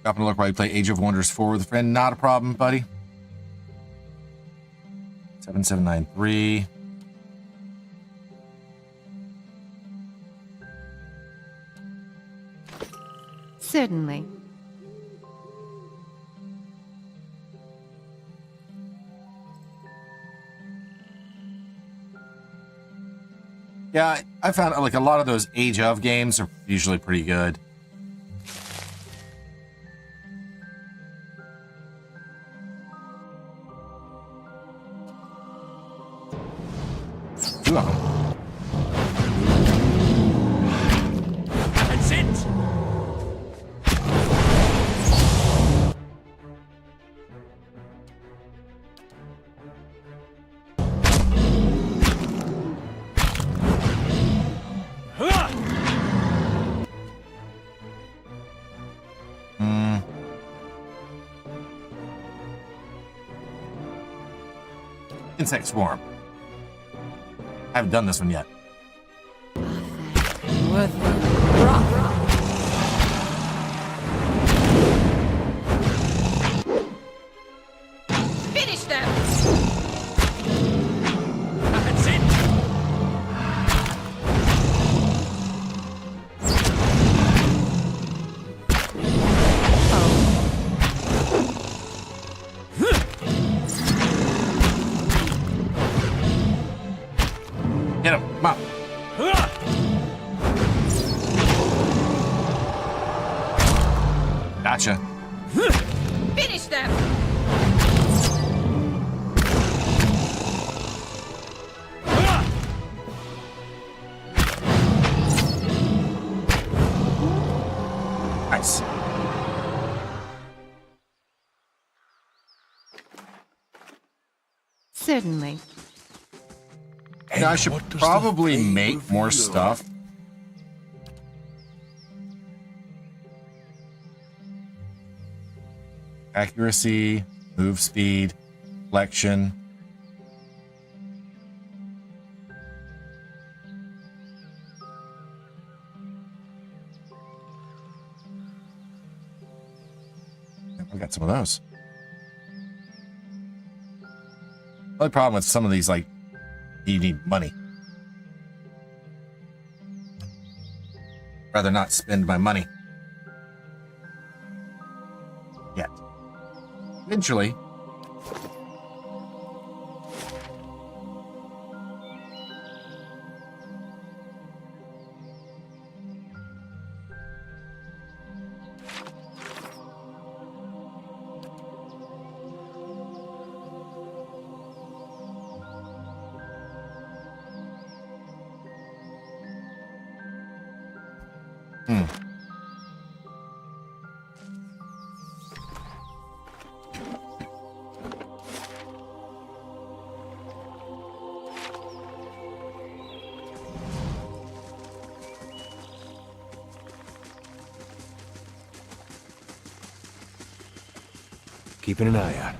Dropping a look while you play Age of Wonders 4 with a friend. Not a problem, buddy. 7793. Certainly. Yeah, I found like a lot of those Age of games are usually pretty good. Two of them. That's it. Insect Swarm. I haven't done this one yet. Finish them! That's it. Hit him. Come on. Gotcha. Finish them! Nice. Certainly. Yeah, I should probably make more stuff. Accuracy, move speed, flexion. I got some of those. The only problem with some of these, like, you need money. Rather not spend my money. Yet. Eventually. Keeping an eye out.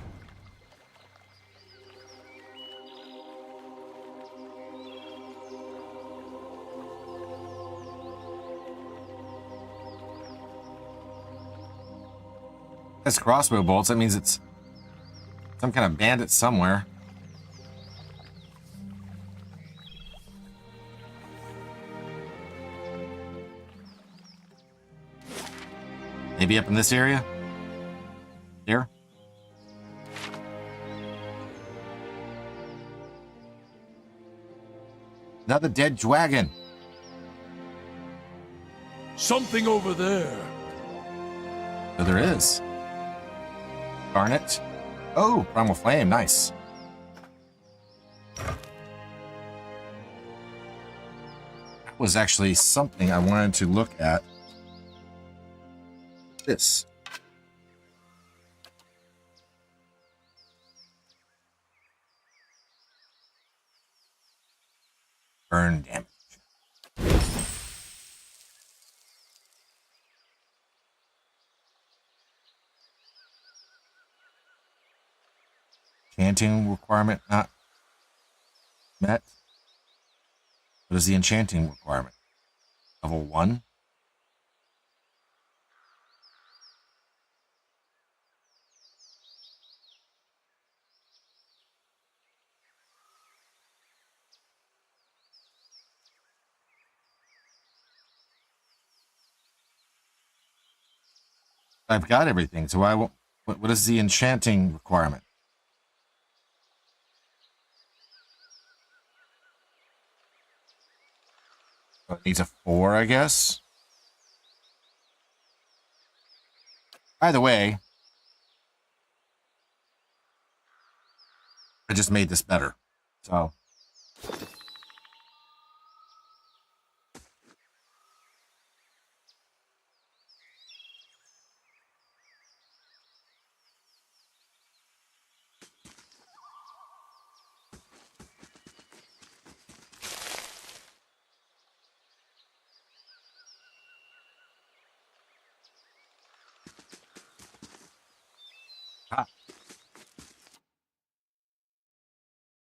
That's crossbow bolts. That means it's some kind of bandit somewhere. Maybe up in this area? Here? Another dead dragon. Something over there. So there is. Garnet. Oh, primal flame. Nice. That was actually something I wanted to look at. This. Burn damage. Enchanting requirement not met. What is the enchanting requirement? Level 1? I've got everything, so I won't. What is the enchanting requirement? Oh, it needs a 4, I guess. Either way, I just made this better. So. Ah,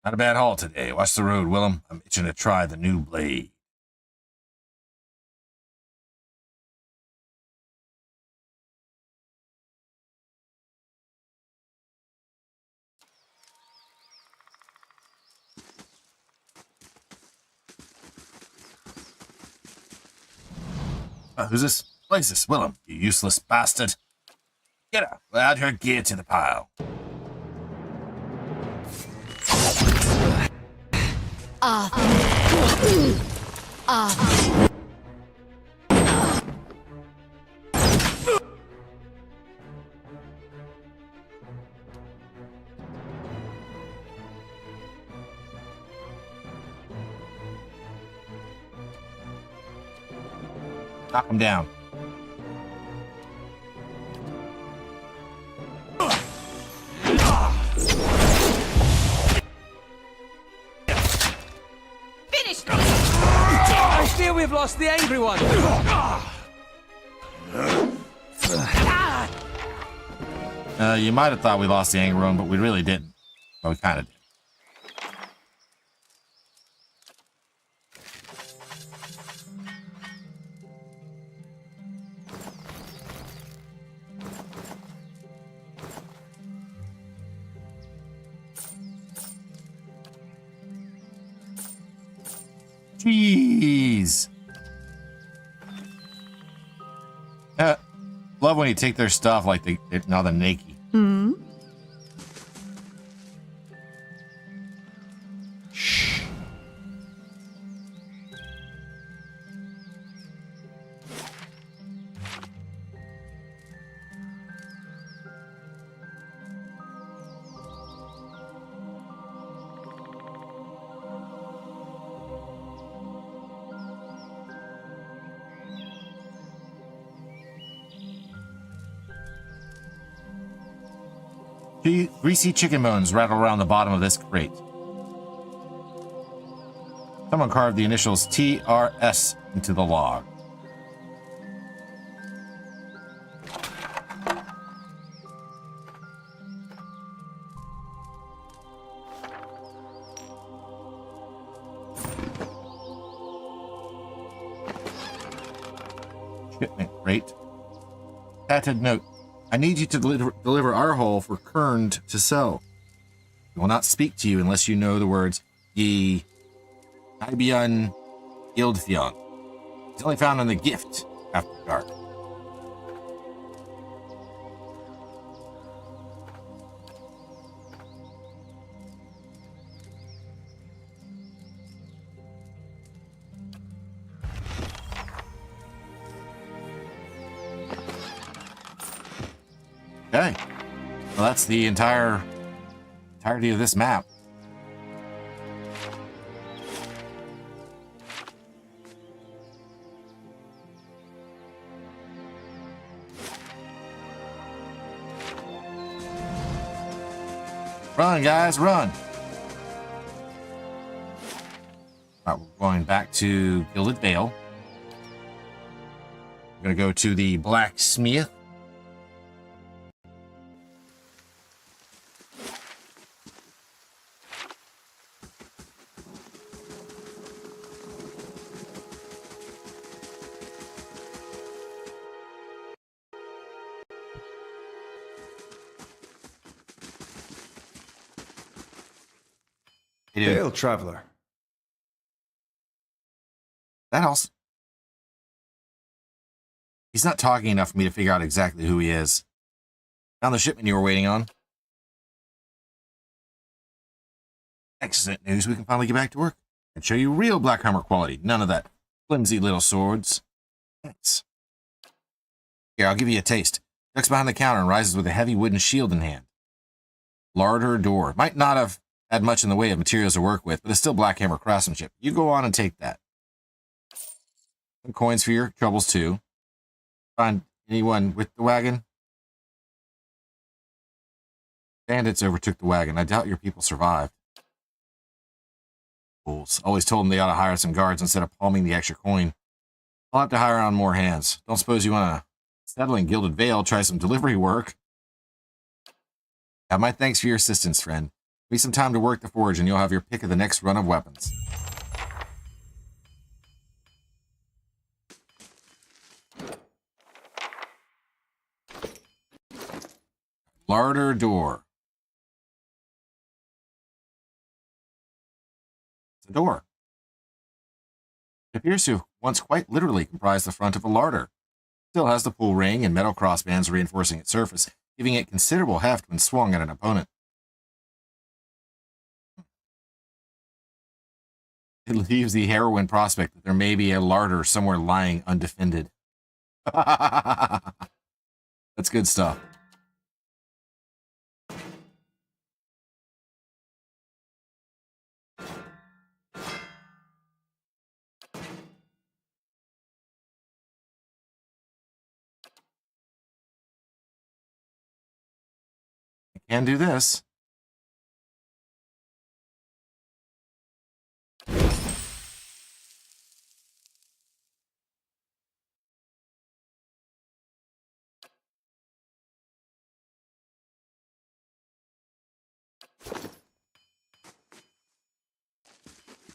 not a bad haul today. Watch the road, Willem. I'm itching to try the new blade. Who's this? Place this, Willem, you useless bastard. Get out. Add her gear to the pile. Knock him down. Finish them! I fear we've lost the angry one. You might have thought we lost the angry one, but we really didn't. Well, we kind of did. Jeez. Love when you take their stuff like they're now they're naked. Hmm? Shh. Greasy chicken bones rattle around the bottom of this crate. Someone carved the initials TRS into the log. Shipment crate. Tatted note. I need you to deliver our hull for Kerned to sell. We will not speak to you unless you know the words Ye Ibion Ildfion. It's only found in the gift after dark. Okay. Well, that's the entirety of this map. Run, guys, run. All right, we're going back to Gilded Vale. We're going to go to the blacksmith. Hail, traveler. That house. He's not talking enough for me to figure out exactly who he is. Found the shipment you were waiting on. Excellent news. We can finally get back to work and show you real Black Hammer quality. None of that flimsy little swords. Thanks. Here, I'll give you a taste. Ducks behind the counter and rises with a heavy wooden shield in hand. Larder door. Might not have had much in the way of materials to work with, but it's still Black Hammer craftsmanship. You go on and take that. Some coins for your troubles, too. Find anyone with the wagon? Bandits overtook the wagon. I doubt your people survived. Fools. Always told them they ought to hire some guards instead of palming the extra coin. I'll have to hire on more hands. Don't suppose you want to settle in Gilded Vale, try some delivery work? Have my thanks for your assistance, friend. Give me some time to work the forge and you'll have your pick of the next run of weapons. Larder door. It's a door. It appears to have once quite literally comprised the front of a larder. Still has the pull ring and metal crossbands reinforcing its surface, giving it considerable heft when swung at an opponent. It leaves the harrowing prospect that there may be a larder somewhere lying undefended. That's good stuff. Can do this.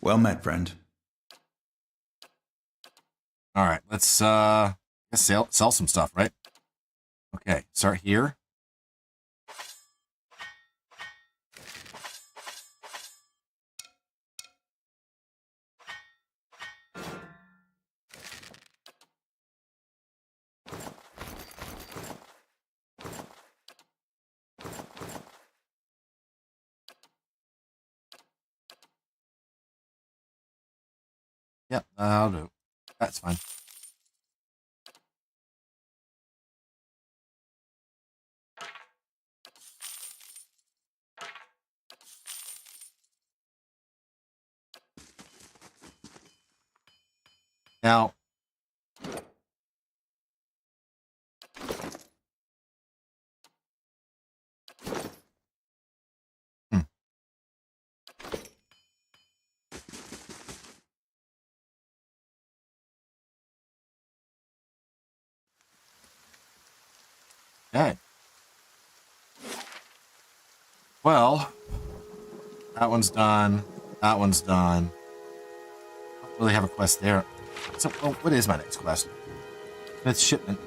Well met, friend. All right, let's guess sell some stuff, right? Okay, start here. Yep, I'll do. That's fine. Now, okay. Well, that one's done. That one's done. I don't really have a quest there. So, oh, what is my next quest? Smith's shipment.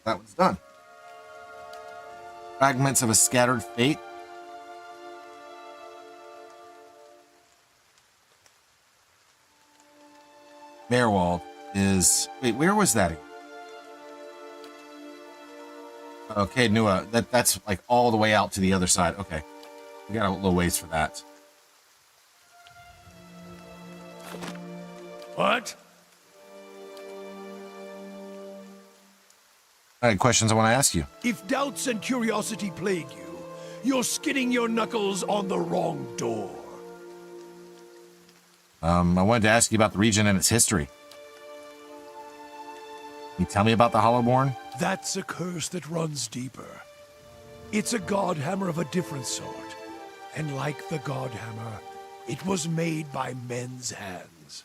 That one's done. Fragments of a scattered fate. Merwald is... Wait, where was that again? Okay, Nua. That's like all the way out to the other side. Okay. We got a little ways for that. What? I had questions I want to ask you. If doubts and curiosity plague you, you're skidding your knuckles on the wrong door. I wanted to ask you about the region and its history. Can you tell me about the Hollowborn? That's a curse that runs deeper. It's a god hammer of a different sort. And like the god hammer, it was made by men's hands.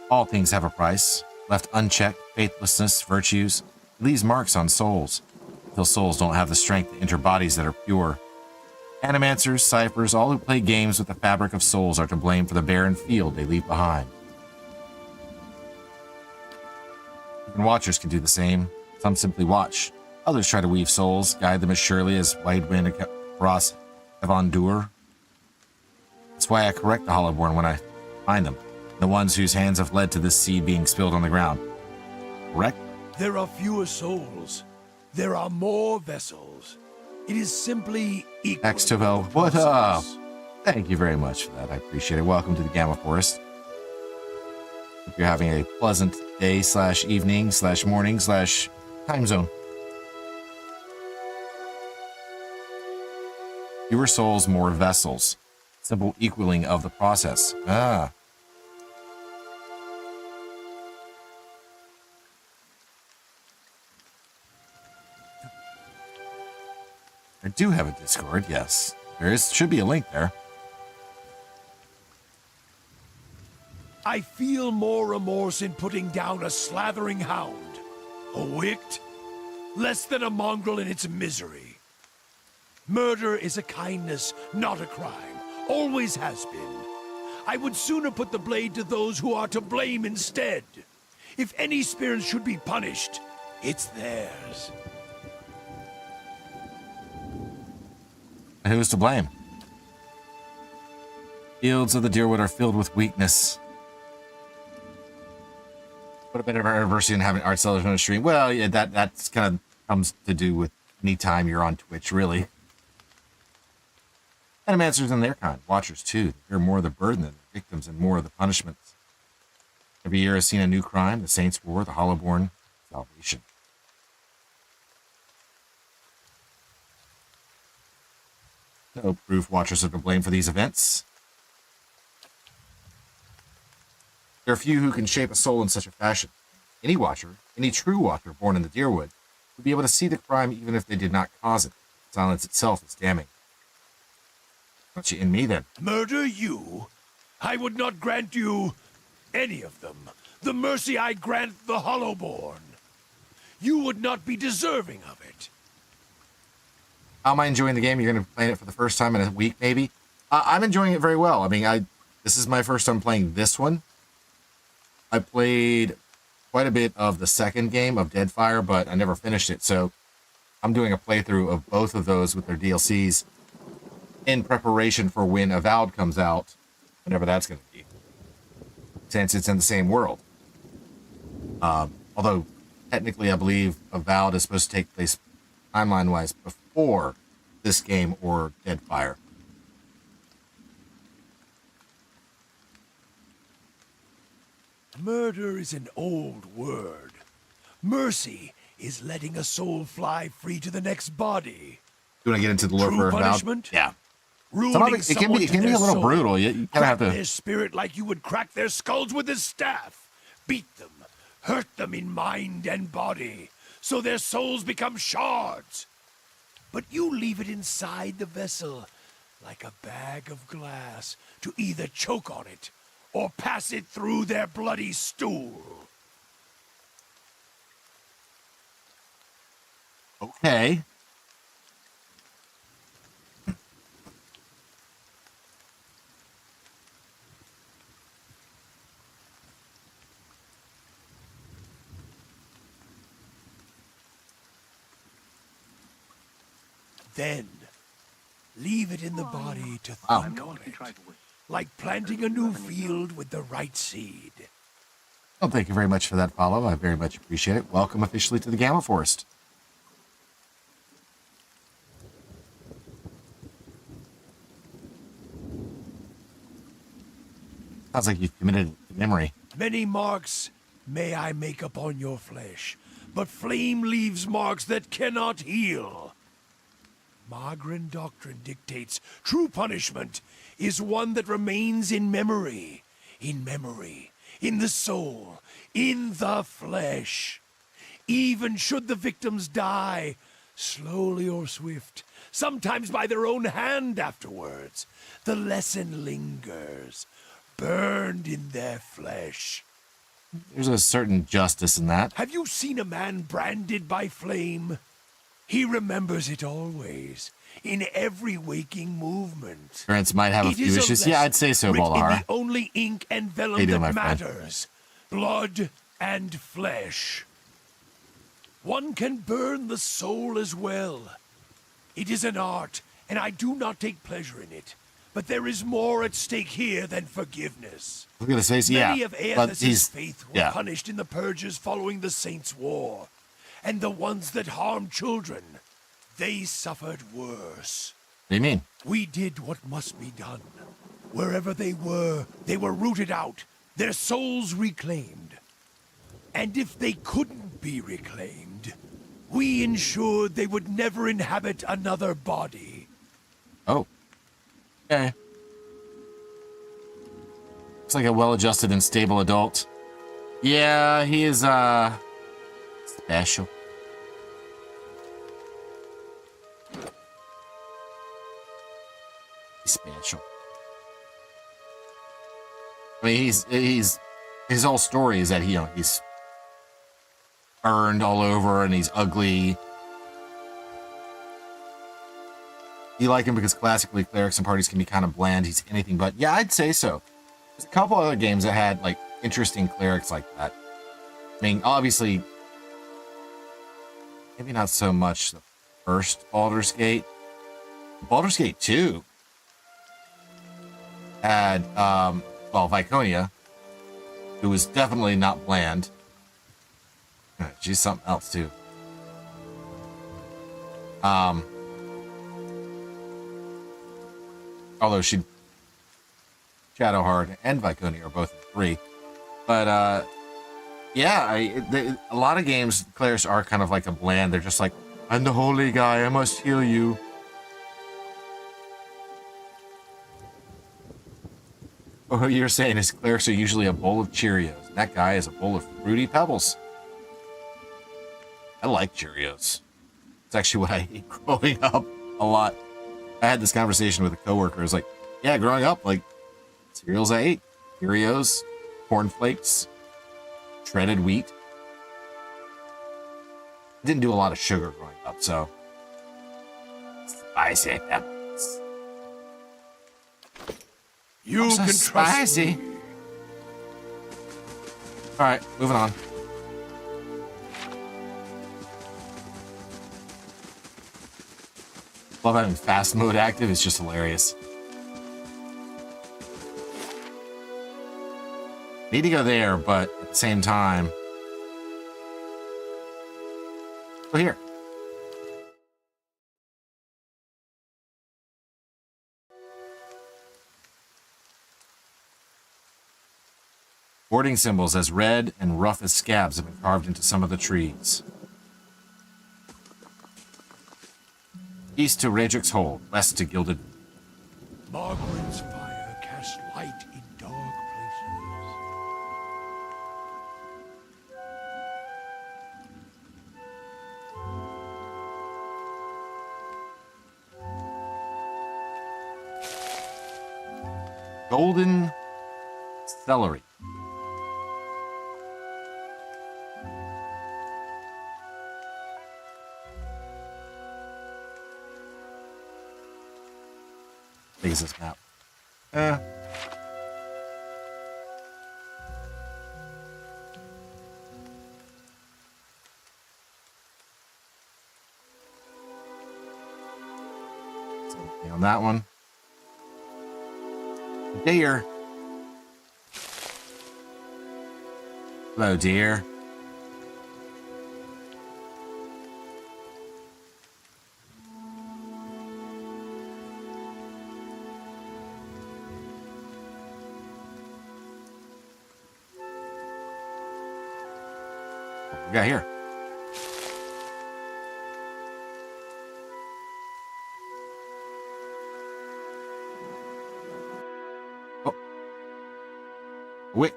All things have a price. Left unchecked, faithlessness, virtues, it leaves marks on souls, until souls don't have the strength to enter bodies that are pure. Animancers, ciphers, all who play games with the fabric of souls are to blame for the barren field they leave behind. Even watchers can do the same. Some simply watch. Others try to weave souls, guide them as surely as wide wind across Evandur. That's why I correct the Hollowborn when I find them. The ones whose hands have led to this seed being spilled on the ground. Correct? There are fewer souls. There are more vessels. It is simply equal. Extovo, what up? Thank you very much for that. I appreciate it. Welcome to the Gamma Forest. Hope you're having a pleasant day / evening / morning / time zone. Fewer souls, more vessels. Simple equaling of the process. Ah. I do have a Discord, yes. Should be a link there. I feel more remorse in putting down a slathering hound. A wict? Less than a mongrel in its misery. Murder is a kindness, not a crime. Always has been. I would sooner put the blade to those who are to blame instead. If any spirit should be punished, it's theirs. And who's to blame? Fields of the Deerwood are filled with weakness. What a bit of our anniversary and having art sellers on the stream. Well, yeah, that's kind of comes to do with any time you're on Twitch, really. Animancers and their kind, watchers too. They bear more of the burden than the victims and more of the punishments. Every year has seen a new crime: the Saints' War, the Hollowborn, salvation. No proof watchers are to blame for these events. There are few who can shape a soul in such a fashion. Any watcher, any true watcher born in the Deerwood, would be able to see the crime even if they did not cause it. Silence itself is damning. What's you in me then? Murder you? I would not grant you any of them. The mercy I grant the Hollowborn. You would not be deserving of it. How am I enjoying the game? You're going to be playing it for the first time in a week, maybe? I'm enjoying it very well. I mean, this is my first time playing this one. I played quite a bit of the second game of Deadfire, but I never finished it. So I'm doing a playthrough of both of those with their DLCs in preparation for when Avowed comes out, whenever that's going to be, since it's in the same world. Although technically I believe Avowed is supposed to take place timeline-wise before this game or Deadfire. Murder is an old word. Mercy is letting a soul fly free to the next body. You want to get into the lore True for Avowed? punishment? Yeah. Ruining It can be a their little soul. brutal. You kind of Crack have to. their spirit like you would crack their skulls with a staff. Beat them. Hurt them in mind and body. So their souls become shards. But you leave it inside the vessel like a bag of glass to either choke on it or pass it through their bloody stool. Okay. Then, leave it in the body to think on it. Like planting a new field with the right seed. Well, thank you very much for that follow. I very much appreciate it. Welcome officially to the Gamma Forest. Sounds like you've committed to memory. Many marks may I make upon your flesh, but flame leaves marks that cannot heal. Magrin doctrine dictates true punishment is one that remains in memory, in the soul, in the flesh. Even should the victims die, slowly or swift, sometimes by their own hand afterwards, the lesson lingers, burned in their flesh. There's a certain justice in that. Have you seen a man branded by flame? He remembers it always, in every waking movement. Parents might have a It few is issues. Yeah, I'd say so, writ in Balahar. the only ink and How vellum you doing, that my friend? matters. Blood and flesh. one can burn the soul as well. It is an art, and I do not take pleasure in it. But there is more at stake here than forgiveness. Look at his face. Yeah, Many of but Aethys' faith were yeah. punished in the purges following the Saints' War. And the ones that harmed children, they suffered worse. What do you mean? We did what must be done. Wherever they were rooted out, their souls reclaimed. And if they couldn't be reclaimed, we ensured they would never inhabit another body. Oh. Okay. Looks like a well-adjusted and stable adult. Yeah, he is, special. He's special. I mean, he's his whole story is that he's burned all over and he's ugly. You like him because classically clerics and parties can be kind of bland. He's anything but. Yeah, I'd say so. There's a couple other games that had like interesting clerics like that. I mean, obviously, maybe not so much the first Baldur's Gate. Baldur's Gate 2 had, Viconia, who was definitely not bland. She's something else too. Although Shadowheart and Viconia are both 3. But, yeah, a lot of games, clerics are kind of like a bland. They're just like, I'm the holy guy, I must heal you. What you're saying is clerics are usually a bowl of Cheerios. That guy is a bowl of Fruity Pebbles. I like Cheerios. It's actually what I ate growing up a lot. I had this conversation with a coworker. I was like, yeah, growing up, like, cereals I ate. Cheerios, cornflakes, shredded wheat. I didn't do a lot of sugar growing up, so. Spicy pebbles. You So can trust spicy. me. All right, moving on. Love having fast mode active. It's just hilarious. Need to go there, but at the same time, go here. Warding symbols as red and rough as scabs have been carved into some of the trees. East to Radric's Hold, west to Gilded. Margaret's fire casts light in dark places. Golden celery. Big is this map? Something on that one. Deer. Hello, dear. What we got here? Oh. Wait.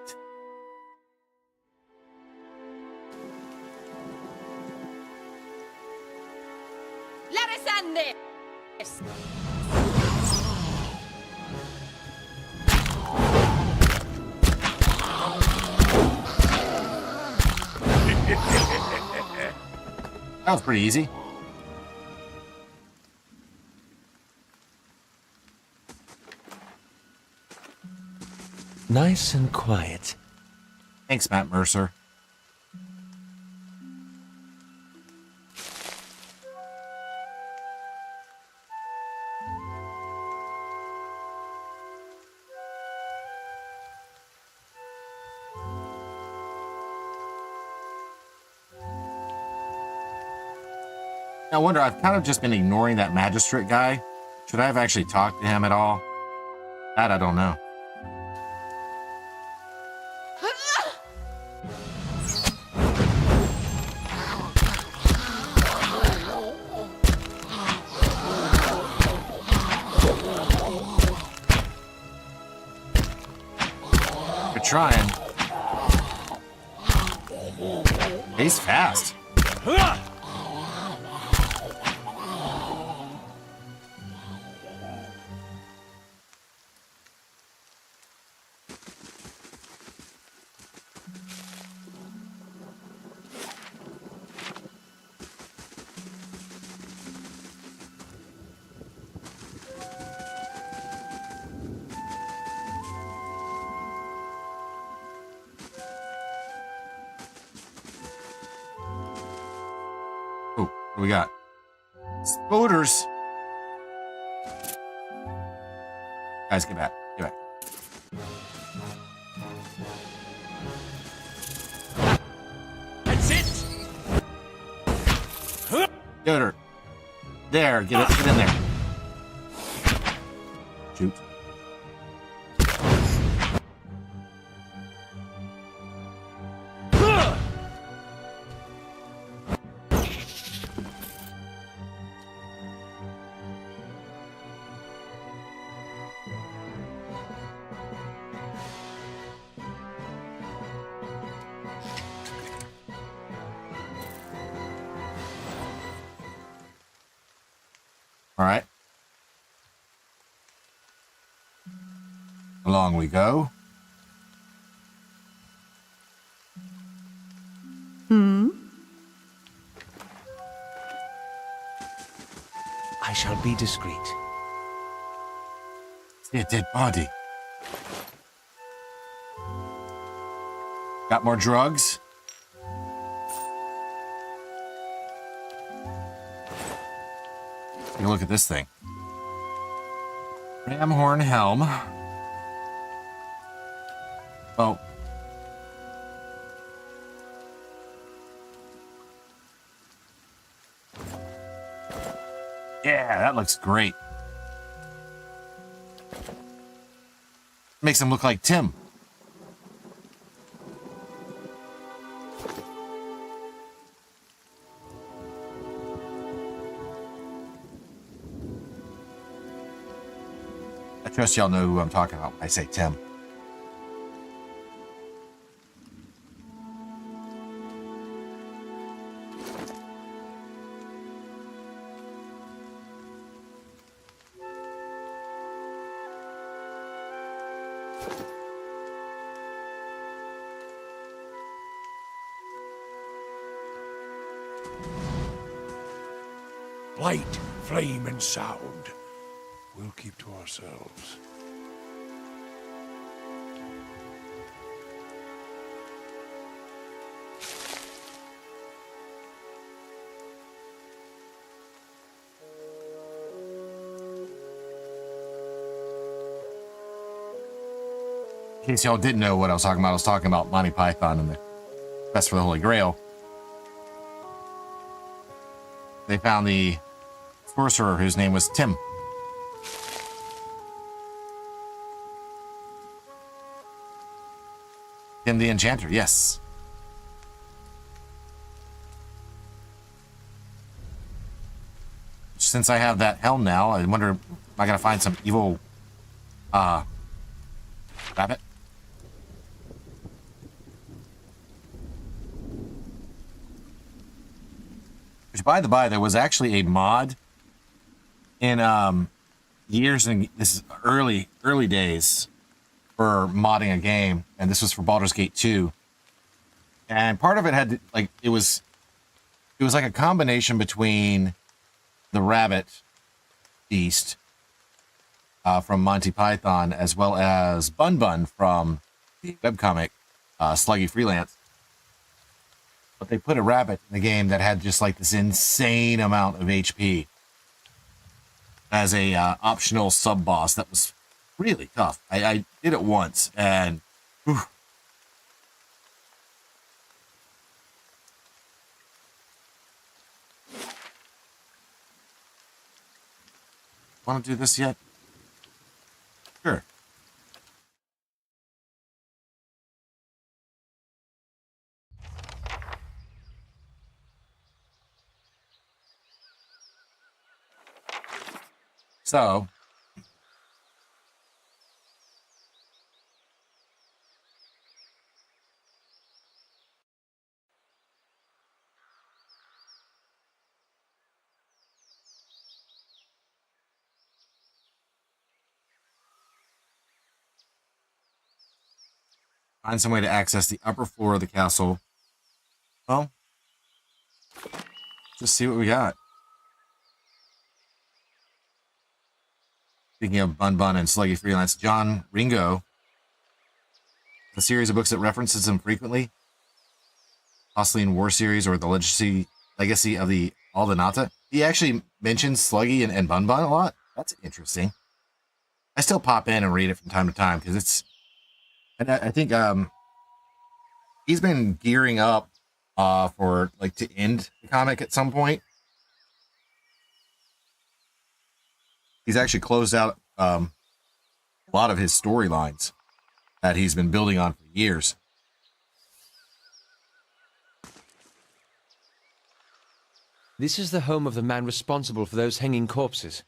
Larisande! That was pretty easy. Nice and quiet. Thanks, Matt Mercer. I wonder, I've kind of just been ignoring that magistrate guy. Should I have actually talked to him at all? That I don't know. We're trying. He's fast. Oh, what do we got? Spoders. Guys, get back. Get back. That's it! Yoder. There, get in there. Shoot. All right. Along we go. I shall be discreet. See a dead body. Got more drugs? Take a look at this thing. Ramhorn helm. Oh. Yeah, that looks great. Makes him look like Tim. I trust y'all know who I'm talking about when I say Tim. Light, flame, and sound. We'll keep to ourselves. In case y'all didn't know what I was talking about Monty Python and the Quest for the Holy Grail. They found the sorcerer whose name was Tim. Tim the Enchanter, yes. Since I have that helm now, I wonder, am I gonna find some evil rabbit? Which, by the by, there was actually a mod in years, and this is early days for modding a game, and this was for Baldur's Gate 2. And part of it had like it was like a combination between the rabbit beast from Monty Python as well as Bun Bun from the webcomic Sluggy Freelance. But they put a rabbit in the game that had just like this insane amount of HP as a optional sub boss that was really tough. I did it once and whew. Want to do this yet? Sure. So, find some way to access the upper floor of the castle. Well, just see what we got. Speaking of Bun Bun and Sluggy Freelance, John Ringo, the series of books that references him frequently, Oslian War Series or the Legacy of the Aldenata. He actually mentions Sluggy and Bun Bun a lot. That's interesting. I still pop in and read it from time to time because it's, and I think he's been gearing up for like to end the comic at some point. He's actually closed out a lot of his storylines that he's been building on for years. This is the home of the man responsible for those hanging corpses.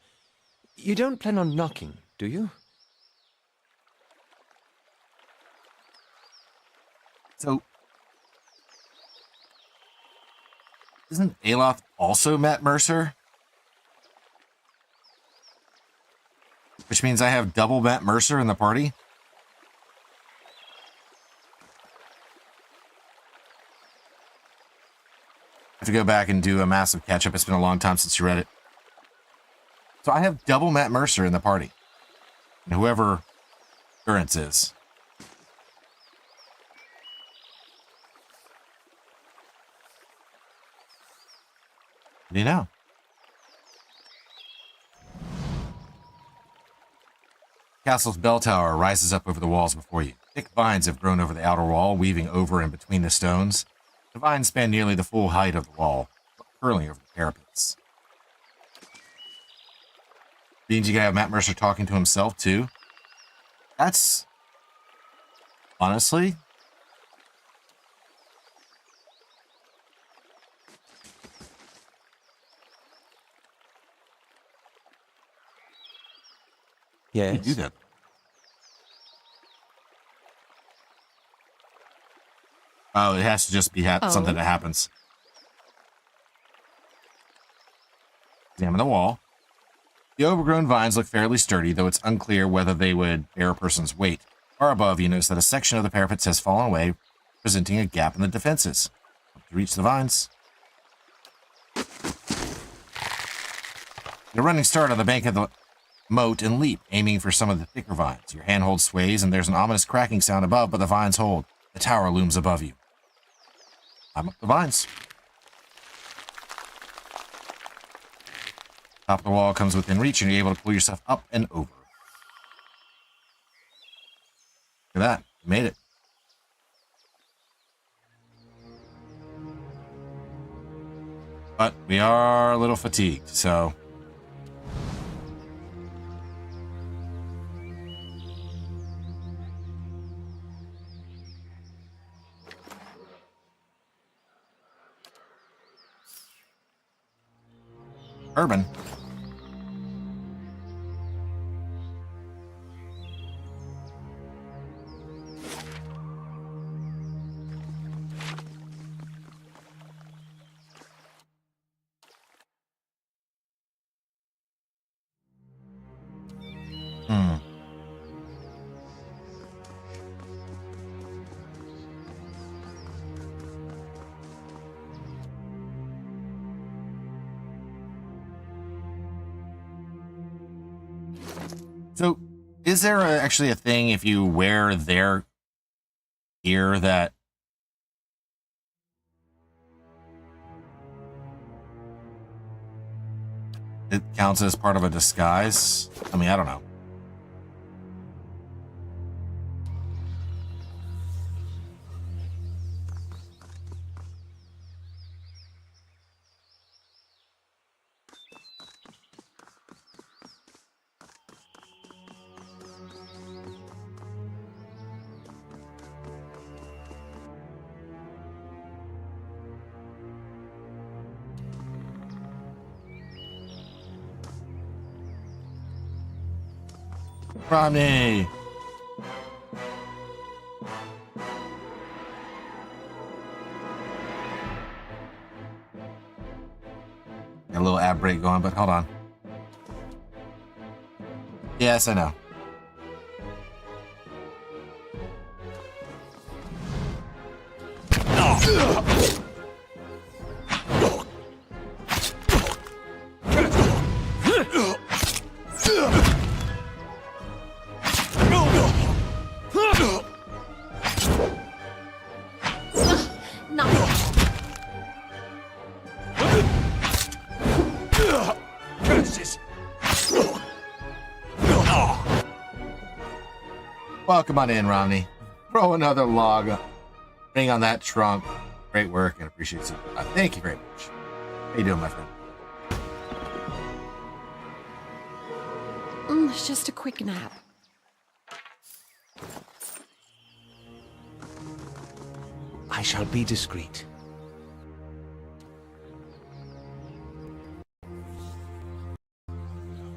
You don't plan on knocking, do you? So, isn't Aloth also Matt Mercer? Which means I have double Matt Mercer in the party? I have to go back and do a massive catch-up. It's been a long time since you read it. So I have double Matt Mercer in the party. And whoever Durance is. What do you know? Castle's bell tower rises up over the walls before you. Thick vines have grown over the outer wall, weaving over and between the stones. The vines span nearly the full height of the wall, curling over the parapets. Means you gotta have Matt Mercer talking to himself, too. That's... honestly... Yes. You do that. Oh, it has to just be something that happens. Examine the wall. The overgrown vines look fairly sturdy, though it's unclear whether they would bear a person's weight. Far above, you notice that a section of the parapets has fallen away, presenting a gap in the defenses. To reach the vines. You're running start on the bank of the moat and leap, aiming for some of the thicker vines. Your handhold sways, and there's an ominous cracking sound above, but the vines hold. The tower looms above you. I'm up the vines. Top of the wall comes within reach, and you're able to pull yourself up and over. Look at that. You made it. But we are a little fatigued, so... Urban. So, is there actually a thing if you wear their gear that it counts as part of a disguise? I mean, I don't know. Romney! Got a little ad break going, but hold on. Yes, I know. Curses! Welcome on in, Romney. Throw another log. Ring on that trunk. Great work and appreciate it. Thank you very much. How you doing, my friend? Just a quick nap. I shall be discreet.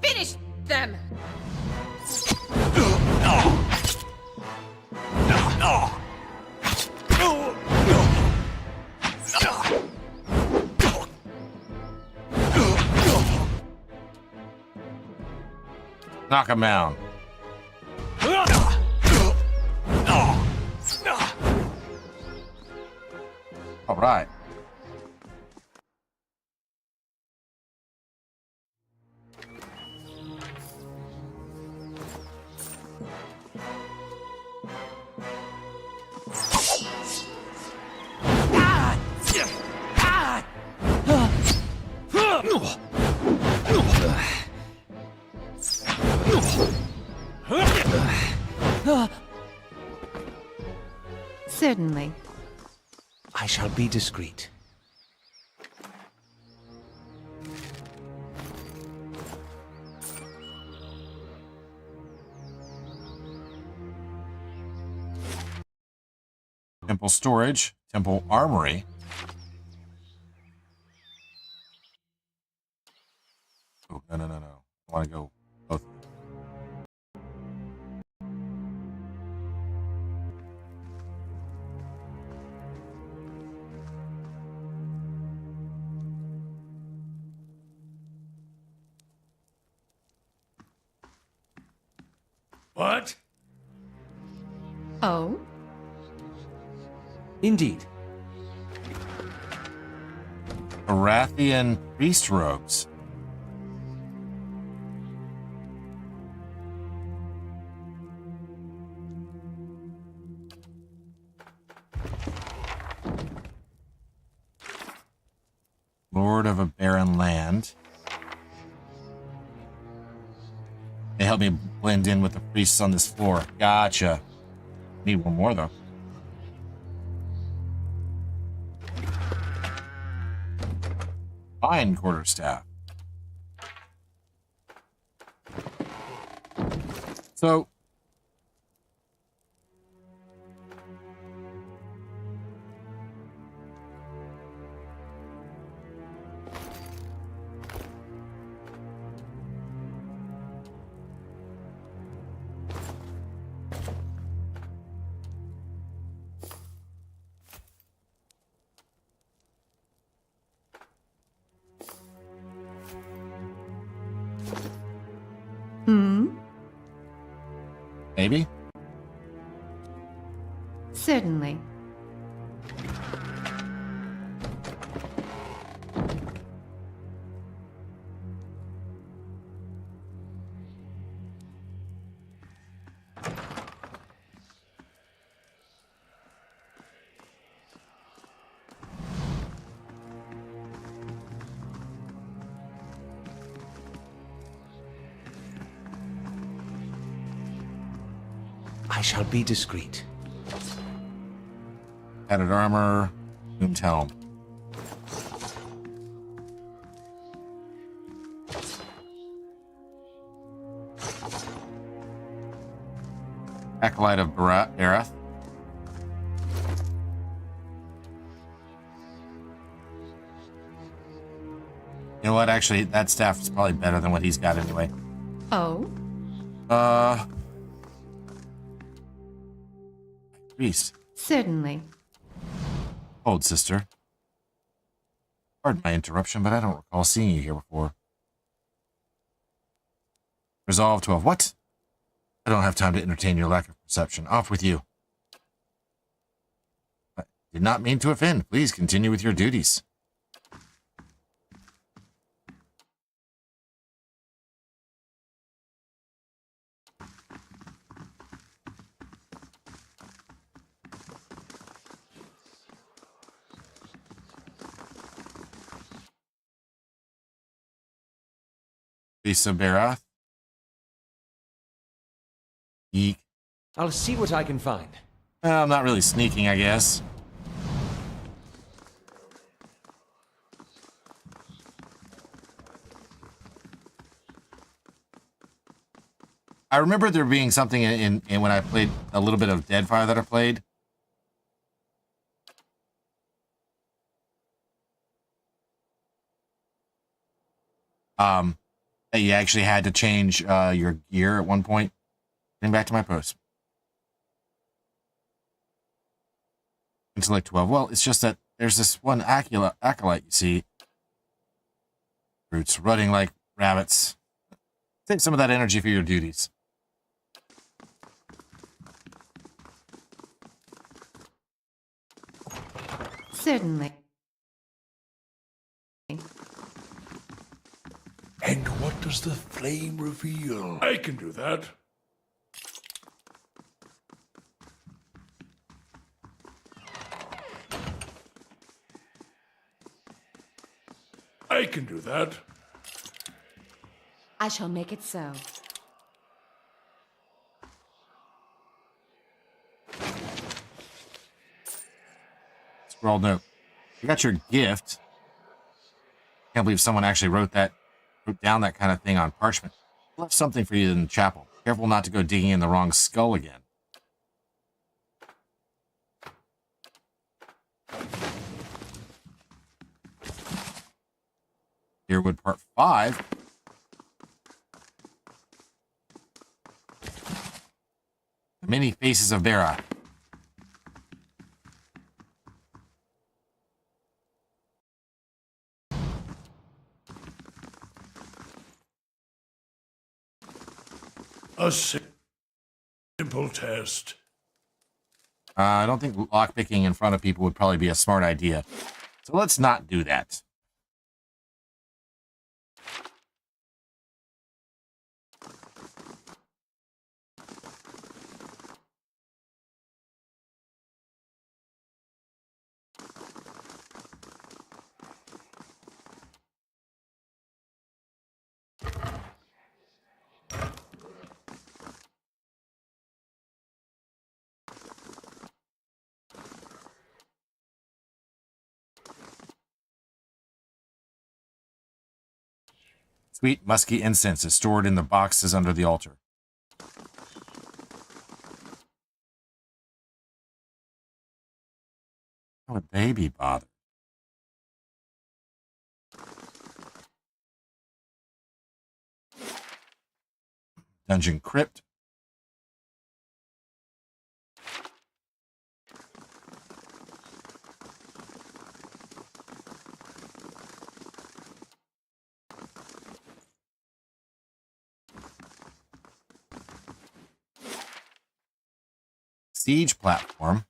Finish them! Knock him down. All right. Certainly. I shall be discreet. Temple storage, temple armory. Oh, no. I want to go both. What? Oh? Indeed. Arathian priest robes. Lord of a barren land. They help me blend in with the priests on this floor. Gotcha. Need one more, though. Fine quarterstaff. So, maybe? Certainly. I shall be discreet. Added armor, doomed helm. Acolyte of Bareth. You know what? Actually, that staff is probably better than what he's got anyway. Oh? Priest. Certainly. Hold, sister. Pardon my interruption, but I don't recall seeing you here before. Resolve to have what? I don't have time to entertain your lack of perception. Off with you. I did not mean to offend. Please continue with your duties. Lisa Barath. Eek. I'll see what I can find. Well, I'm not really sneaking, I guess. I remember there being something in when I played a little bit of Deadfire that I played. That you actually had to change your gear at one point. Getting back to my post. Intellect 12. Well, it's just that there's this one acolyte, you see. Roots running like rabbits. Take some of that energy for your duties. Certainly. And what does the flame reveal? I can do that. I can do that. I shall make it so. Scroll note. You got your gift. Can't believe someone actually wrote down that kind of thing on parchment. Left something for you in the chapel. Careful not to go digging in the wrong skull again. Deerwood Part 5. The Many Faces of Vera. A simple test. I don't think lockpicking in front of people would probably be a smart idea. So let's not do that. Sweet musky incense is stored in the boxes under the altar. How would they be bothered? Dungeon Crypt. Siege platform.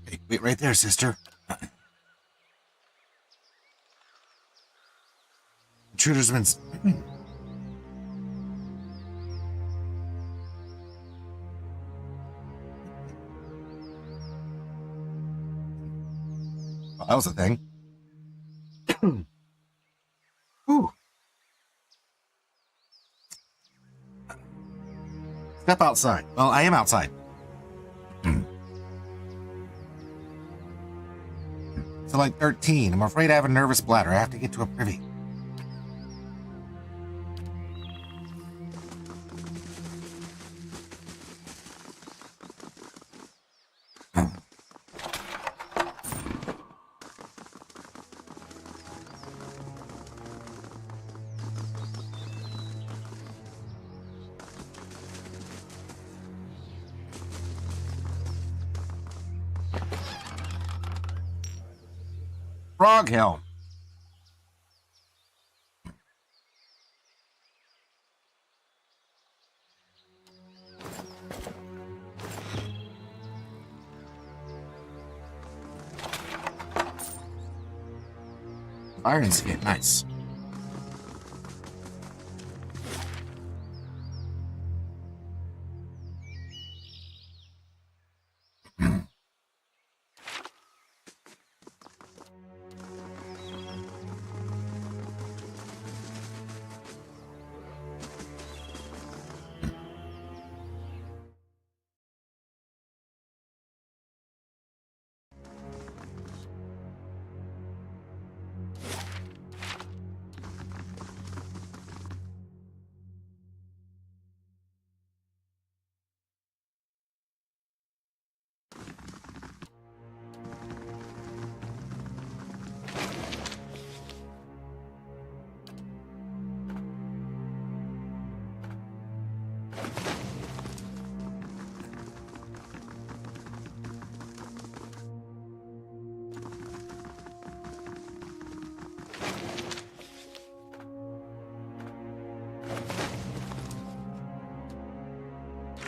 Hey, wait right there, sister. Intruder's been... Well, that was a thing. Ooh. Step outside. Well, I am outside. So like 13. I'm afraid I have a nervous bladder. I have to get to a privy. Frog helm. Iron skin, nice.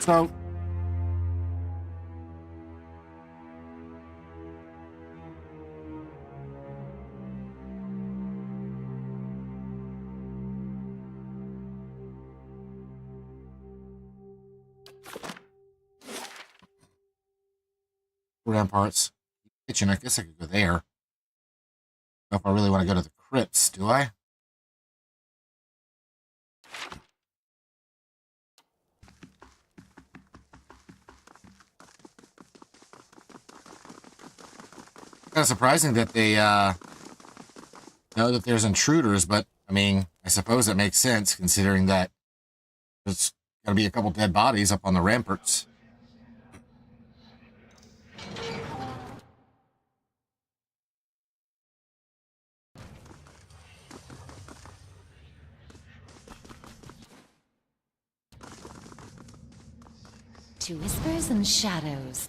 So, ramparts. Kitchen, I guess I could go there. I don't know if I really want to go to the crypts, do I? Kind of surprising that they know that there's intruders, but I mean, I suppose it makes sense considering that there's going to be a couple dead bodies up on the ramparts. To whispers and shadows.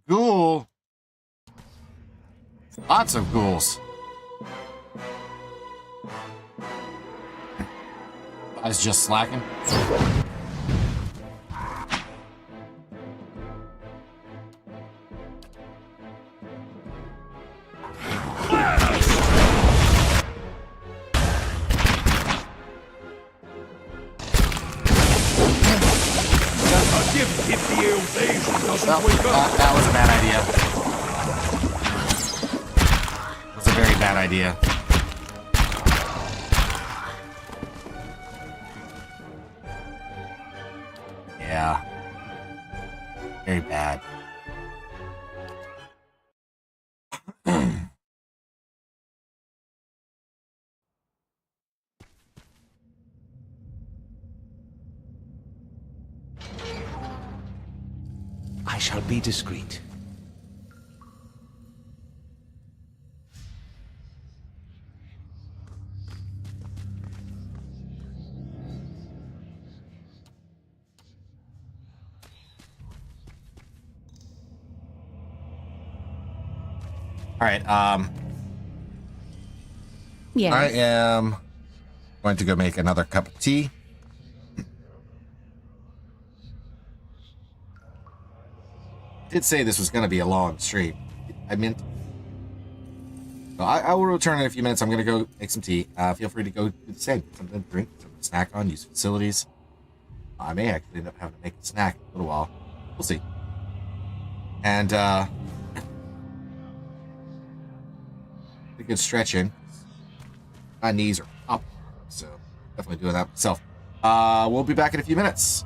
Ghoul. Lots of ghouls. Eyes just slacking. Well, that was a bad idea. It was a very bad idea. Yeah. Very bad. I shall be discreet. All right, Yes. I am going to go make another cup of tea. Did say this was going to be a long stream. I meant... So I will return in a few minutes. I'm going to go make some tea. Feel free to go do the same. Get something to drink, something to snack on, use facilities. I may actually end up having to make a snack in a little while. We'll see. And, a good stretch in. My knees are up, so definitely doing that myself. We'll be back in a few minutes.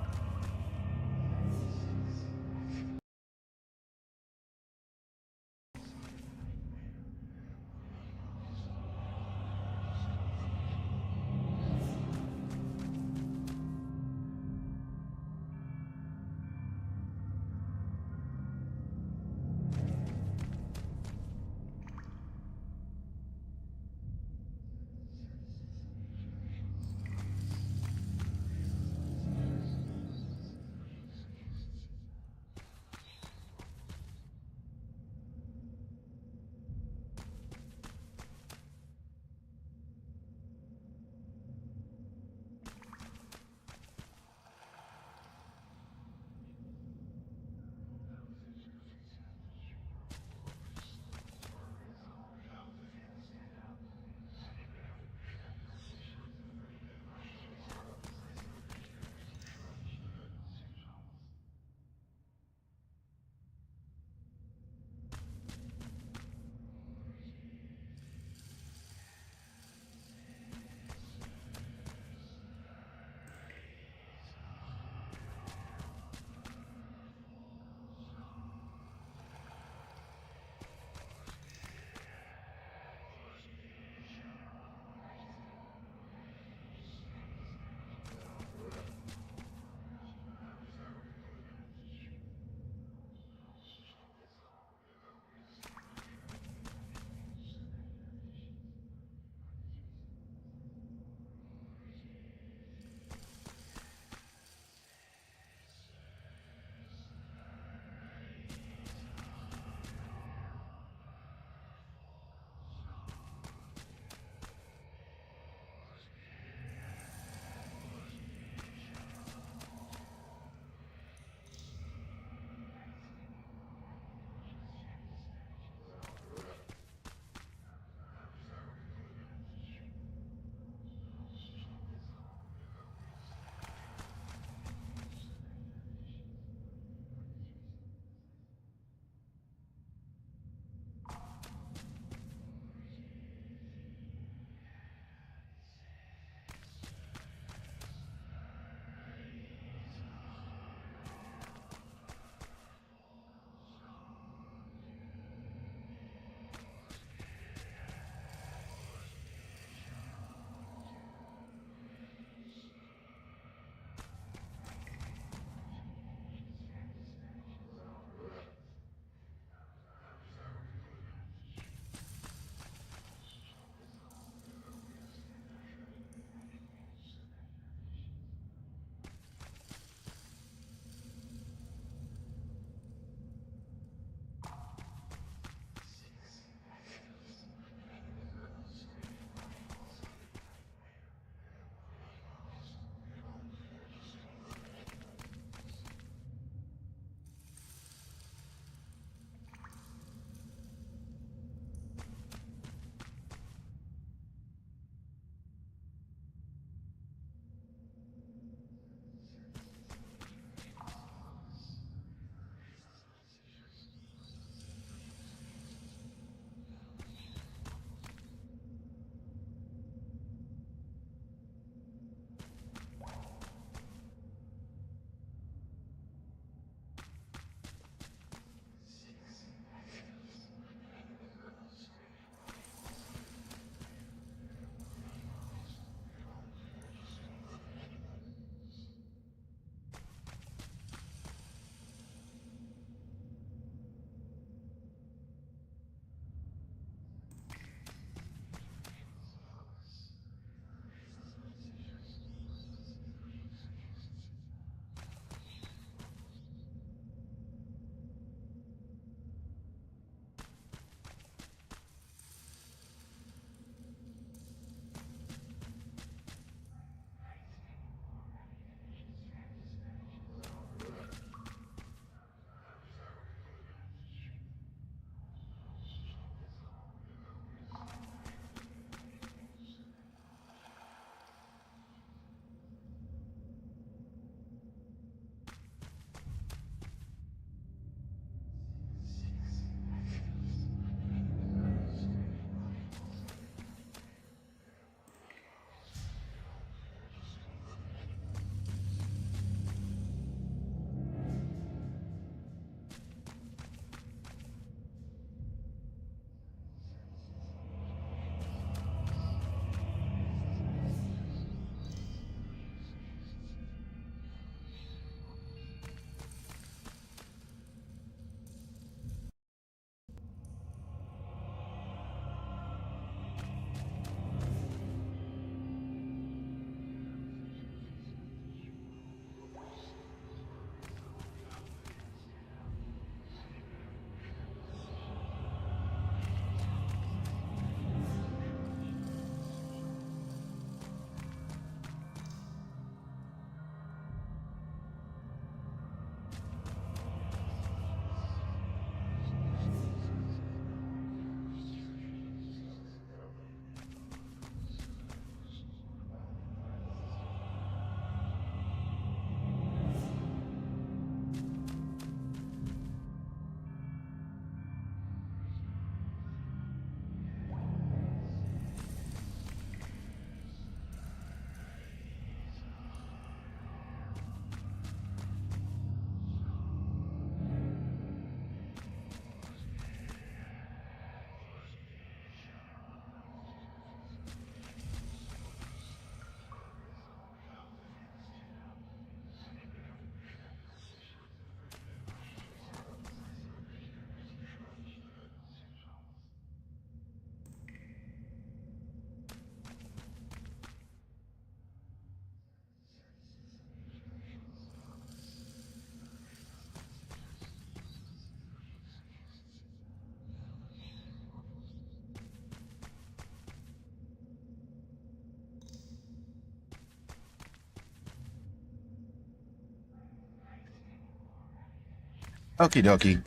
Okie dokie.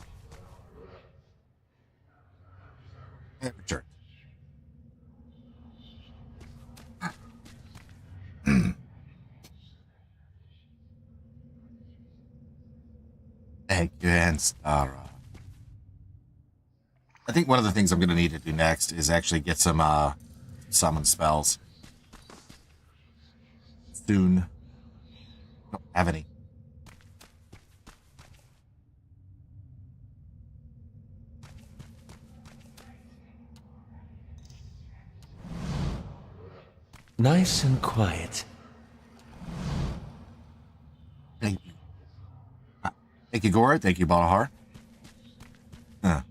And return. Thank you, and Stara. I think one of the things I'm going to need to do next is actually get some summon spells. Soon. Don't have any. Nice and quiet. Thank you. Thank you, Gora. Thank you, Balahar. Huh.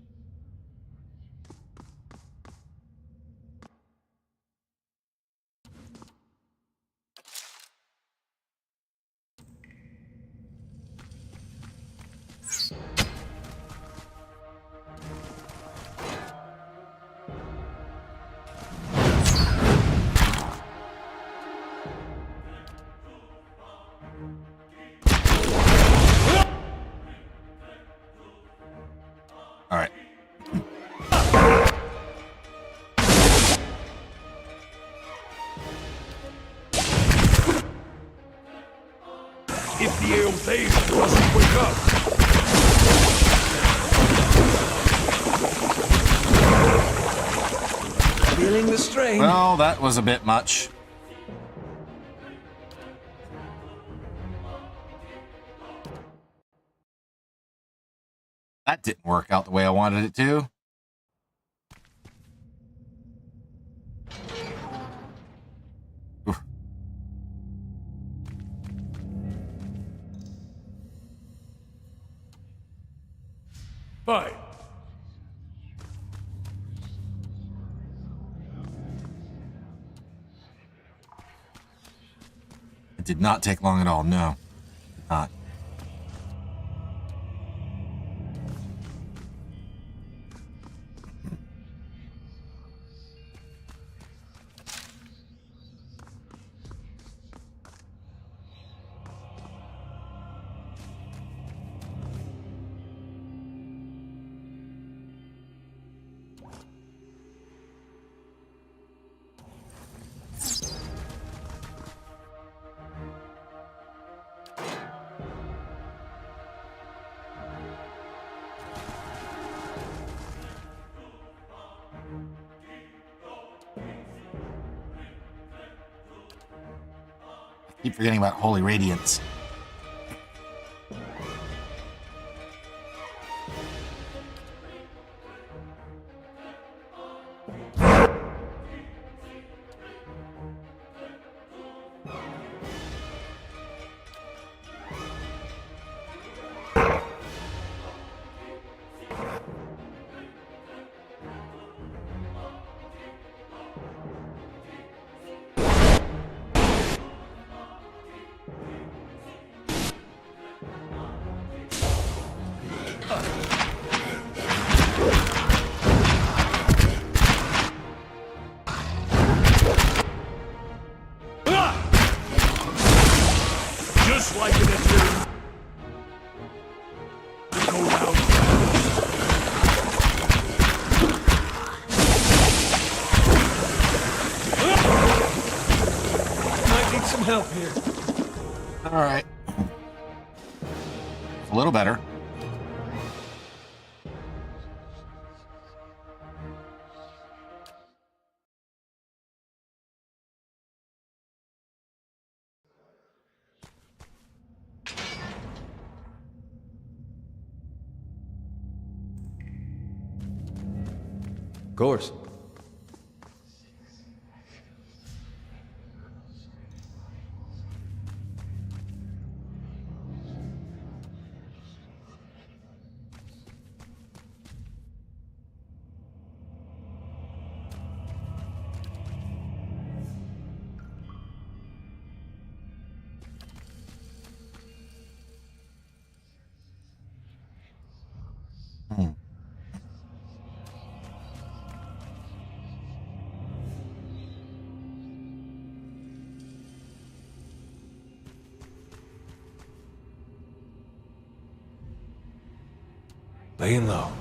All right. If the Elthasian doesn't wake up, Feeling the strain. Well, that was a bit much. That didn't work out the way I wanted it to. Oof. fine. It did not take long at all. No, did not. Keep forgetting about Holy Radiance. Just like an eternity. Go down Might need some help here. All right. A little better. Course. Laying low.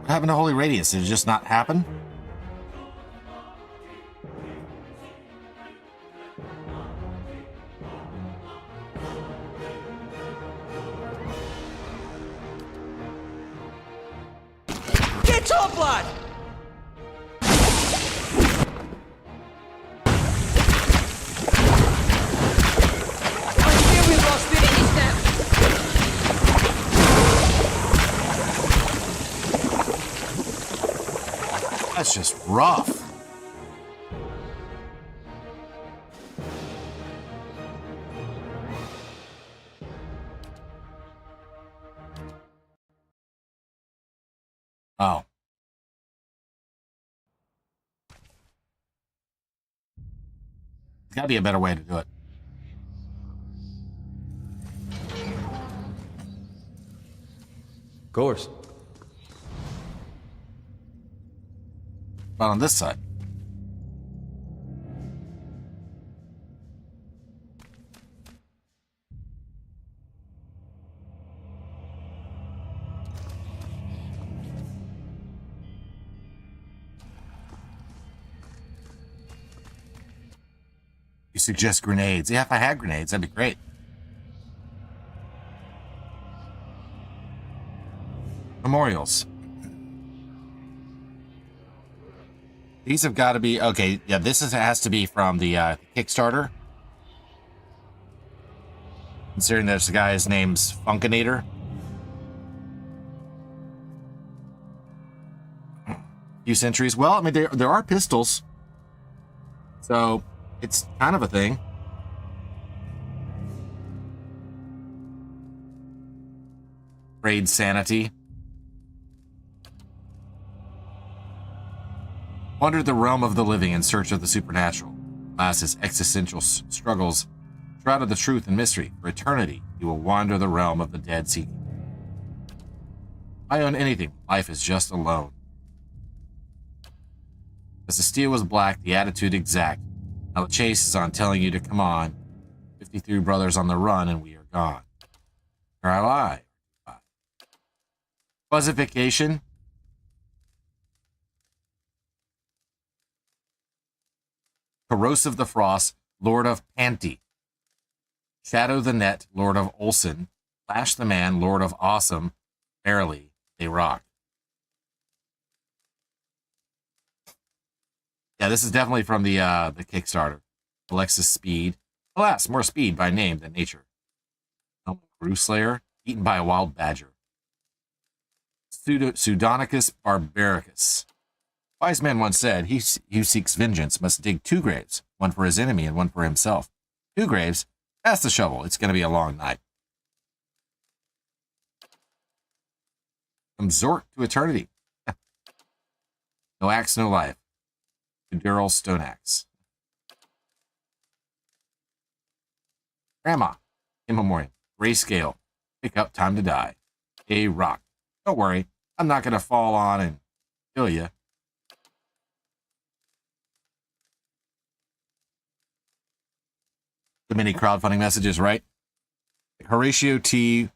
What happened to Holy Radiance? Did it just not happen? Get your blood! I fear we lost it. Finish them! That's just rough. Oh. There's got to be a better way to do it. Of course. But on this side. You suggest grenades. Yeah, if I had grenades, that'd be great. Memorials. These have got to be okay. Yeah, has to be from the Kickstarter. Considering there's a guy's name's Funkinator. Few centuries. Well, I mean, there are pistols, so it's kind of a thing. Raid sanity. Wander the realm of the living in search of the supernatural. Last existential struggles shrouded the truth and mystery. For eternity, you will wander the realm of the dead seeking. I own anything. Life is just alone. As the steel was black, the attitude exact. Now the chase is on, telling you to come on. 53 brothers on the run, and we are gone. Or I lie. Classification. Corrosive the Frost, Lord of Panty. Shadow the Net, Lord of Olson. Flash the Man, Lord of Awesome. Barely, they rock. Yeah, this is definitely from the Kickstarter. Alexis Speed. Alas, more speed by name than nature. Brew Slayer, eaten by a wild badger. Pseudonicus barbaricus. Wise man once said, he who seeks vengeance must dig 2 graves, one for his enemy and one for himself. 2 graves? That's the shovel. It's going to be a long night. From Zork to eternity. No axe, no life. Dural stone axe. Grandma. In memoriam. Grayscale. Pick up, time to die. A rock. Don't worry. I'm not going to fall on and kill you. The many crowdfunding messages, right? Horatio T.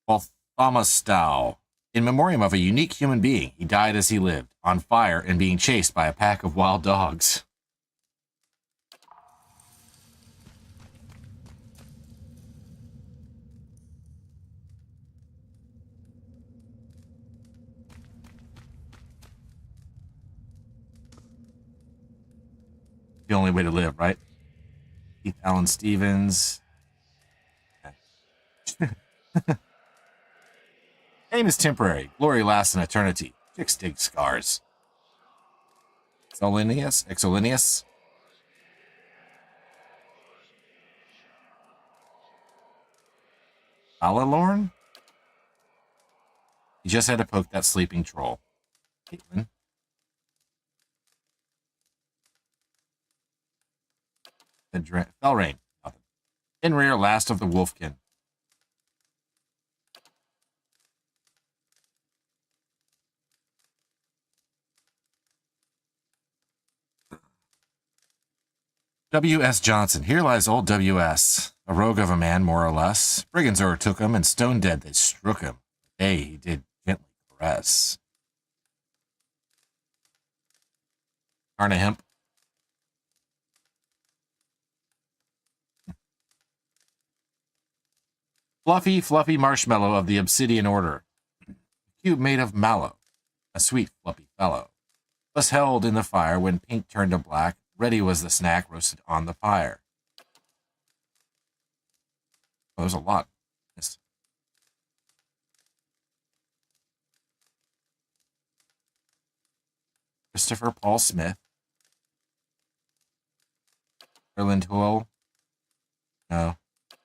Walthamstow. In memoriam of a unique human being, he died as he lived, on fire and being chased by a pack of wild dogs. the only way to live, right? Keith Allen Stevens. Pain is temporary. Glory lasts an eternity. Chicks dig scars. Exolinius. Alalorn? You just had to poke that sleeping troll. Caitlin. Felrain. Nothing. In rear, last of the Wolfkin. W.S. Johnson. Here lies old W.S., a rogue of a man, more or less. Brigands o'ertook him, and stone dead they strook him. Hey, he did gently caress. Arna Hemp. Fluffy marshmallow of the obsidian order. Cube made of mallow. A sweet, fluffy fellow. Was held in the fire when pink turned to black. Ready was the snack roasted on the fire. Oh, there's a lot. Yes. Christopher Paul Smith. Erland Hoyle. No.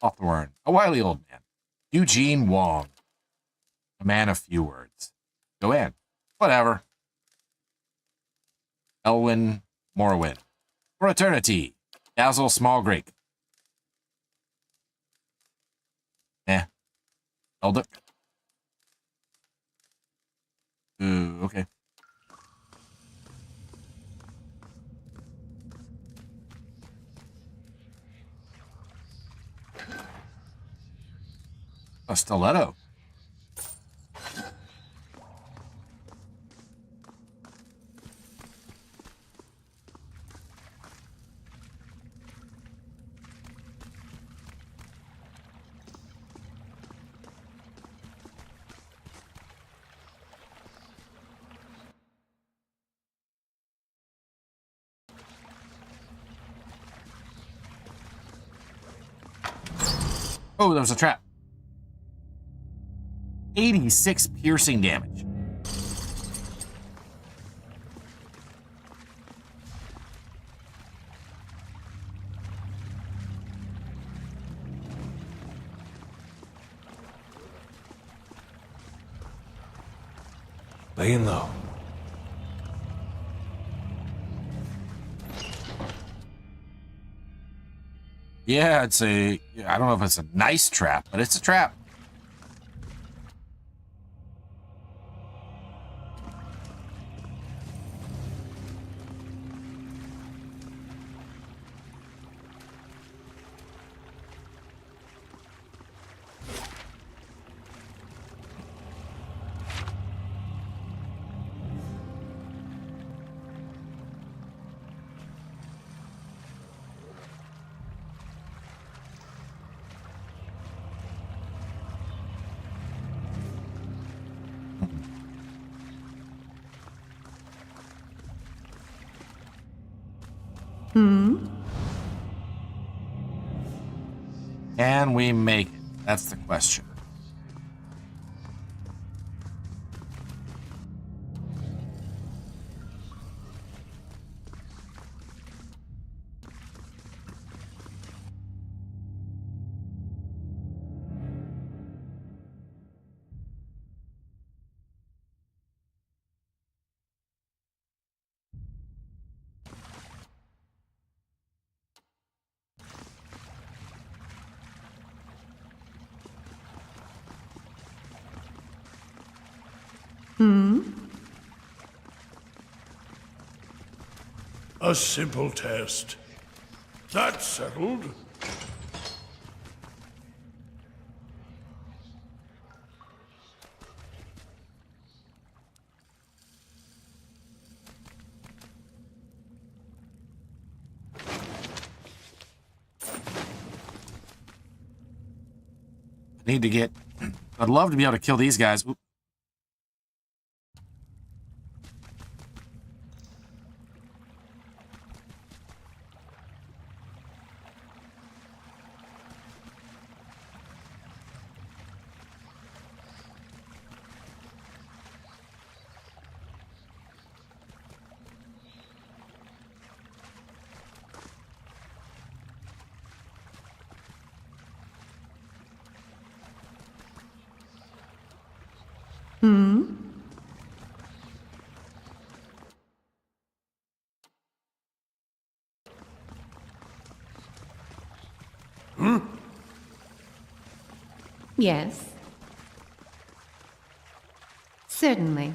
Hawthorne. A wily old man. Eugene Wong. A man of few words. Joanne. Whatever. Elwyn Morrowind. For eternity. Dazzle Small Grg. Eldick. Ooh, okay. A stiletto. Oh, there was a trap. 86 piercing damage. Laying low. Yeah, it's a, I don't know if it's a nice trap, but it's a trap. Can we make it? That's the question. A simple test. That's settled. Need to get, I'd love to be able to kill these guys. Oop. Yes. Certainly.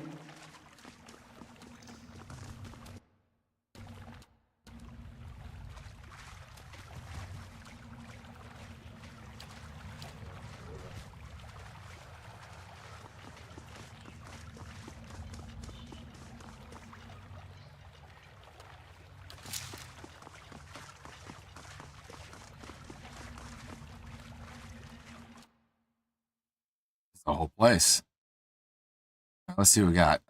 It's the whole place. Let's see what we got.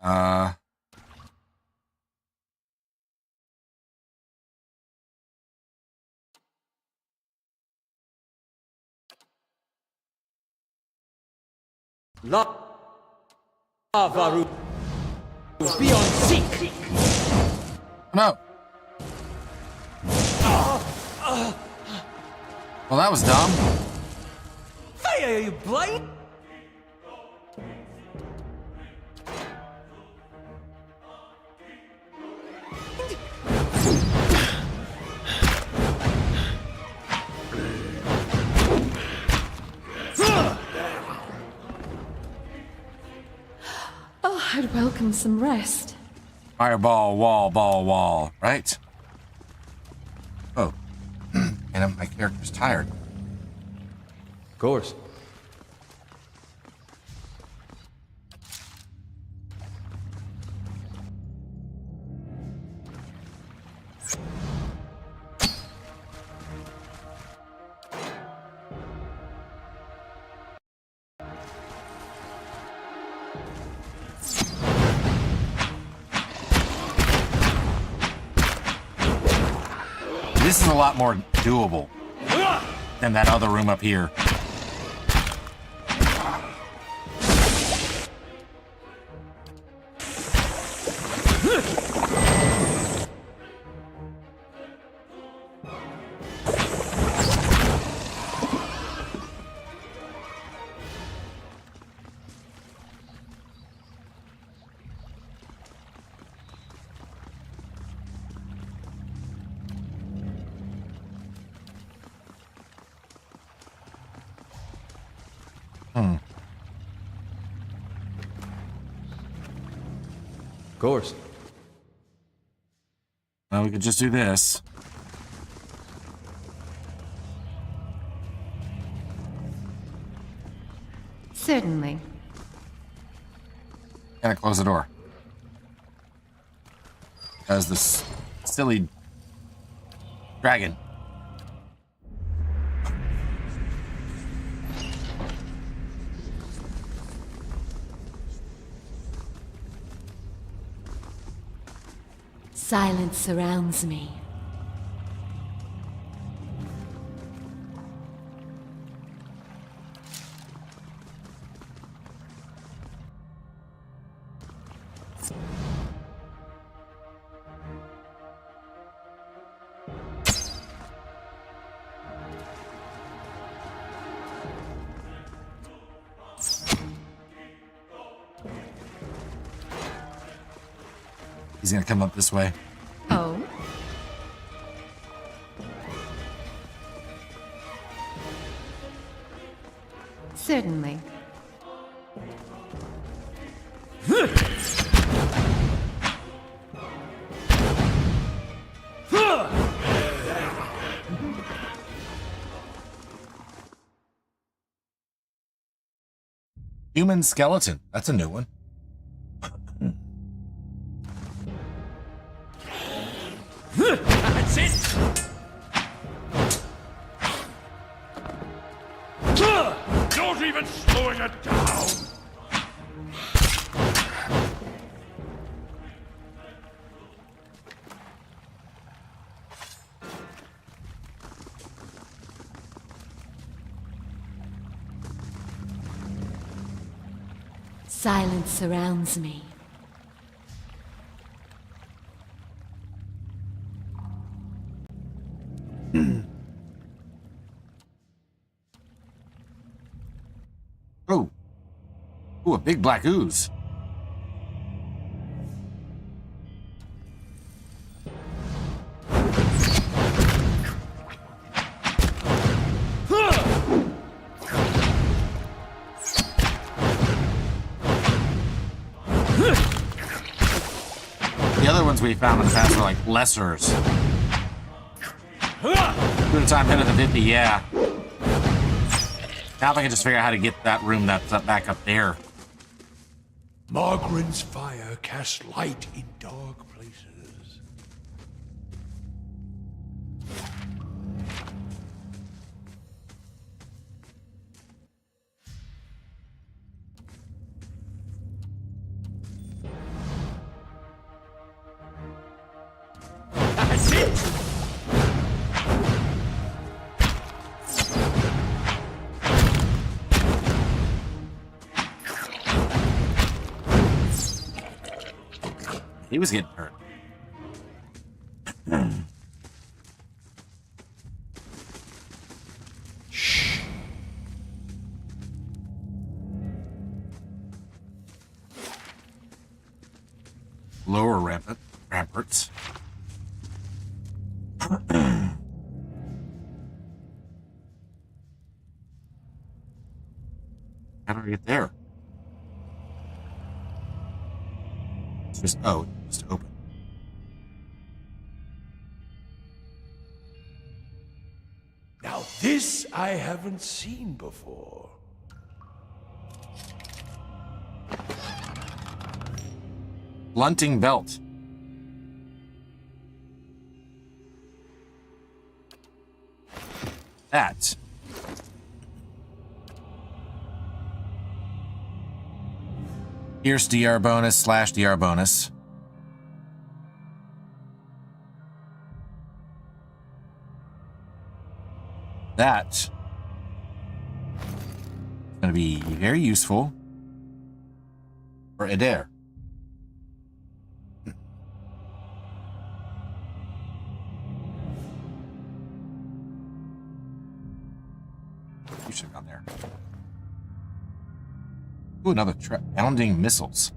Lavaru beyond seek. No. Well, that was dumb. Hey, are you blind? Oh, I'd welcome some rest. Fireball, wall, right? Oh. And my character's tired. Of course. This is a lot more doable than that other room up here. Of course. Well, we could just do this. Certainly. Gotta close the door. As this silly dragon. Silence surrounds me. He's gonna come up this way. Oh? Certainly. Human skeleton. That's a new one. That's it! Not even slowing it down! Silence surrounds me. Oh. Ooh, a big black ooze. The other ones we found in the past were like lessers. Good time hit of the 50, yeah. Now if I can just figure out how to get that room that's up back up there. Margren's fire casts light in dark places. That's it! He was getting hurt. Shh. Lower ramparts. How do I get there? It's just just open. Now this I haven't seen before. Blunting belt. That. Pierce DR bonus / DR bonus. That's going to be very useful for Adair. You should have gone there. Ooh, another bounding missiles.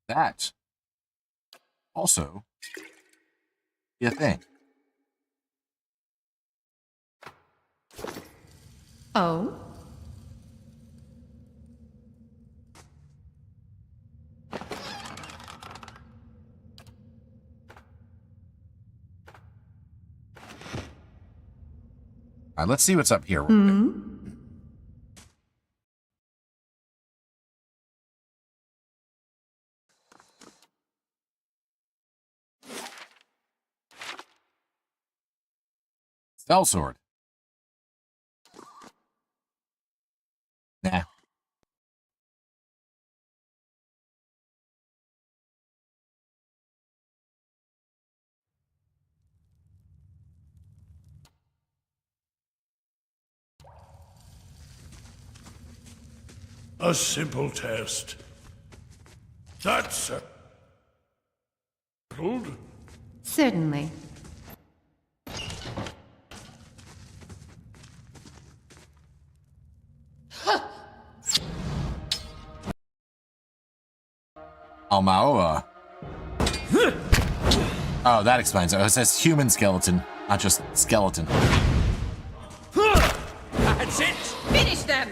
That also be a thing. Oh? All right, let's see what's up here. Spell sword. Nah. A simple test. That's settled. Certainly. Almaoa. Oh, that explains it. It says human skeleton, not just skeleton. That's it! Finish them!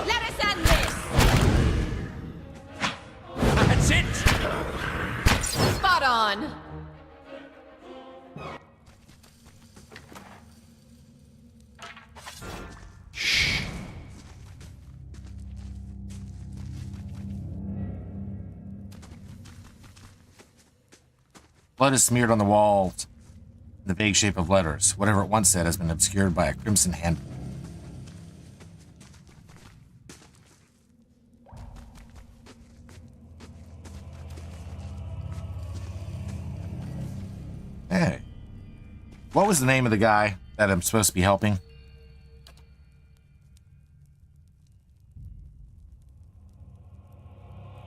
Let us end this! That's it! Spot on! Blood is smeared on the wall in the vague shape of letters. Whatever it once said has been obscured by a crimson hand. What was the name of the guy that I'm supposed to be helping?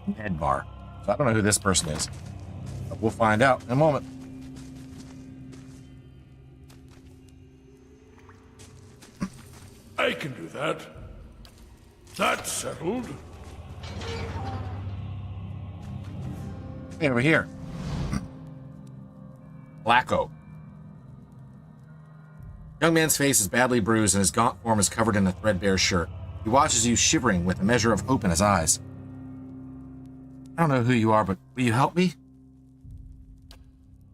Nedbar. So I don't know who this person is. But we'll find out in a moment. I can do that. That's settled. Hey, over here. Blacko. Young man's face is badly bruised and his gaunt form is covered in a threadbare shirt. He watches you shivering with a measure of hope in his eyes. I don't know who you are, but will you help me?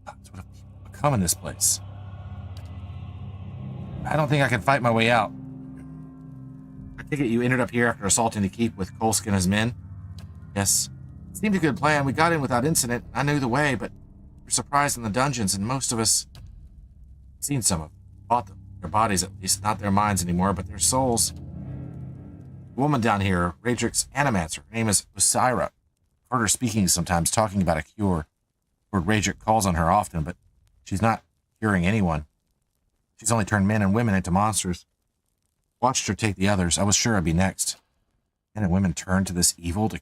That's what I've become in this place. I don't think I can fight my way out. I take it you ended up here after assaulting the keep with Kolsk and his men? Yes. It seemed a good plan. We got in without incident. I knew the way, but we're surprised in the dungeons, and most of us seen some of them. Fought them. Their bodies, at least, not their minds anymore, but their souls. The woman down here, Radric's animancer. Her name is Osira. Heard her speaking sometimes, talking about a cure. Lord Radric calls on her often, but she's not curing anyone. She's only turned men and women into monsters. Watched her take the others. I was sure I'd be next. Men and women turn to this evil to